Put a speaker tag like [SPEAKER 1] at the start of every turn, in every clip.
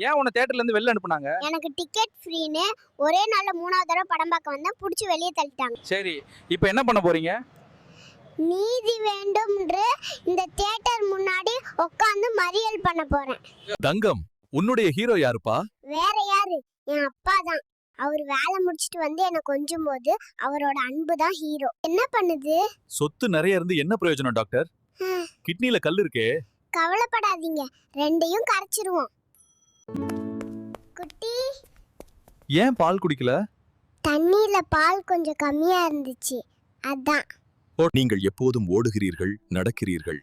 [SPEAKER 1] ஏன் உன்னை தியேட்டர்ல இருந்து வெளில அனுப்புனாங்க?
[SPEAKER 2] எனக்கு டிக்கெட் ஃப்ரீன்னு ஒரே நாள்ல 3வது தடவை படம் பார்க்க வந்தேன், புடிச்சு வெளியே தள்ளிட்டாங்க.
[SPEAKER 1] சரி, இப்போ என்ன பண்ண போறீங்க?
[SPEAKER 2] நீதி வேண்டும்ன்று இந்த தியேட்டர் முன்னாடி உட்கார்ந்து மறியல் பண்ண போறேன்.
[SPEAKER 3] தங்கம், உன்னுடைய ஹீரோ யாருப்பா?
[SPEAKER 2] வேற யாரு? என் அப்பா தான். அவர் வேலை முடிச்சிட்டு வந்து என்ன கொஞ்சும் போது அவரோட அன்பு தான் ஹீரோ. என்ன பண்ணுது?
[SPEAKER 3] சொத்து நிறைய இருந்து என்ன பிரயோஜனம் டாக்டர்? கிட்னில கல் இருக்கே.
[SPEAKER 2] கவலைப்படாதீங்க, ரெண்டையும் கரைச்சிருவோம். குட்டி,
[SPEAKER 3] ஏன் பால் குடிக்கல?
[SPEAKER 2] தண்ணியில பால் கொஞ்சம் கம்மியா இருந்துச்சு, அதான்.
[SPEAKER 3] நீங்கள் எப்போதும் ஓடுகிறீர்கள், நடக்கிறீர்கள்.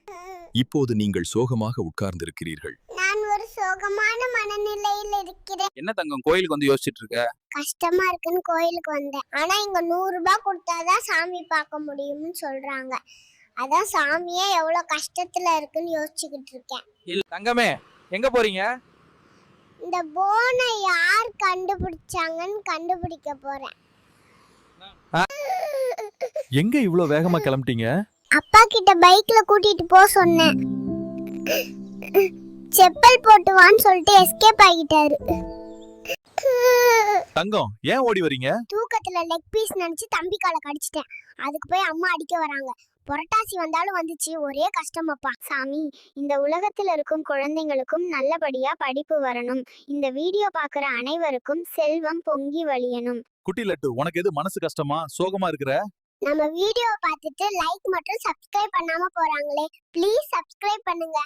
[SPEAKER 3] இப்போது நீங்கள் சோகமாக உட்கார்ந்திருக்கிறீர்கள்.
[SPEAKER 2] நான் ஒரு சோகமான மனநிலையில் இருக்கிறேன்.
[SPEAKER 1] என்ன தங்கம் கோயிலுக்கு வந்து யோசிச்சிட்டு இருக்க?
[SPEAKER 2] கஷ்டமா இருக்குன்னு கோயிலுக்கு வந்தேன். ஆனா இங்க 100 ரூபாய் கொடுத்தாதான் சாமி பார்க்க முடியும்னு சொல்றாங்க. அதான் சாமியே எவ்வளவு கஷ்டத்துல இருக்குன்னு யோசிச்சுக்கிட்டு இருக்கேன்.
[SPEAKER 1] இல்ல தங்கமே, எங்க போறீங்க?
[SPEAKER 2] இந்த போனை யார் கண்டுபிடிச்சாங்கன்னு கண்டுபிடிக்க போறேன்.
[SPEAKER 3] எங்க இவ்ளோ வேகமா கிளம்பிட்டீங்க?
[SPEAKER 2] அப்பா கிட்ட பைக்ல கூட்டிட்டு போ சொன்னேன். செப்பல் போட்டு வான்னு சொல்லிட்டு எஸ்கேப் ஆகிட்டாரு.
[SPEAKER 3] தங்கம், ஏன் ஓடி வரீங்க?
[SPEAKER 2] தூக்கத்துல லெக் பீஸ் நினைச்சு தம்பி காலை கடிச்சிட்டேன். அதுக்கு போய் அம்மா அடிக்க வராங்க. புரட்டாசி வந்தாலும் வந்துச்சு, ஒரே கஷ்டமாப்பா. சாமி, இந்த உலகத்துல இருக்கும் குழந்தைங்களுக்கும் நல்லபடியா படிப்பு வரணும். இந்த வீடியோ பாக்குற அனைவருக்கும் செல்வம் பொங்கி வழியணும்.
[SPEAKER 3] குட்டி லட்டு, உனக்கு எது மனசு கஷ்டமா, சோகமா இருக்கிற?
[SPEAKER 2] நம்ம வீடியோ பார்த்துட்டு லைக் மற்றும் சப்ஸ்கிரைப் பண்ணாம போறாங்களே, ப்ளீஸ் சப்ஸ்கிரைப் பண்ணுங்க.